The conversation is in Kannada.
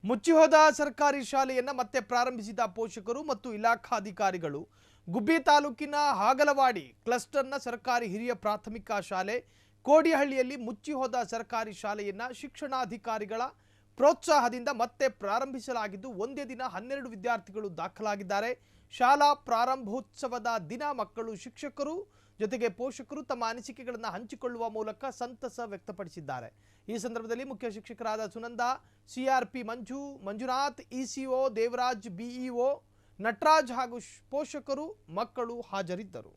ಮುಚ್ಚಿಹೋದ ಸರ್ಕಾರಿ ಶಾಲೆಯನ್ನು ಮತ್ತೆ ಪ್ರಾರಂಭಿಸಿದ ಪೋಷಕರು ಮತ್ತು ಇಲಾಖಾಧಿಕಾರಿಗಳು. ಗುಬ್ಬಿ ತಾಲೂಕಿನ ಹಾಗಲವಾಡಿ ಕ್ಲಸ್ಟರ್ನ ಸರ್ಕಾರಿ ಹಿರಿಯ ಪ್ರಾಥಮಿಕ ಶಾಲೆ ಕೋಡಿಹಳ್ಳಿಯಲ್ಲಿ ಮುಚ್ಚಿಹೋದ ಸರ್ಕಾರಿ ಶಾಲೆಯನ್ನು ಶಿಕ್ಷಣಾಧಿಕಾರಿಗಳ ಪ್ರೋತ್ಸಾಹದಿಂದ ಮತ್ತೆ ಪ್ರಾರಂಭಿಸಲಾಗಿದ್ದು ಒಂದೇ ದಿನ 12 ವಿದ್ಯಾರ್ಥಿಗಳು ದಾಖಲಾಗಿದ್ದಾರೆ. ಶಾಲಾ ಪ್ರಾರಂಭೋತ್ಸವದ ದಿನ ಮಕ್ಕಳು, ಶಿಕ್ಷಕರು ಜೊತೆಗೆ ಪೋಷಕರು ತಮ್ಮ ಅನಿಸಿಕೆಗಳನ್ನು ಹಂಚಿಕೊಳ್ಳುವ ಮೂಲಕ ಸಂತಸ ವ್ಯಕ್ತಪಡಿಸಿದ್ದಾರೆ. ಈ ಸಂದರ್ಭದಲ್ಲಿ ಮುಖ್ಯ ಶಿಕ್ಷಕರಾದ ಸುನಂದ, ಸಿಆರ್ಪಿ ಮಂಜು, ಮಂಜುನಾಥ್, ಇಸಿಒ ದೇವರಾಜ್, ಬಿಇಒ ನಟರಾಜ್ ಹಾಗೂ ಪೋಷಕರು, ಮಕ್ಕಳು ಹಾಜರಿದ್ದರು.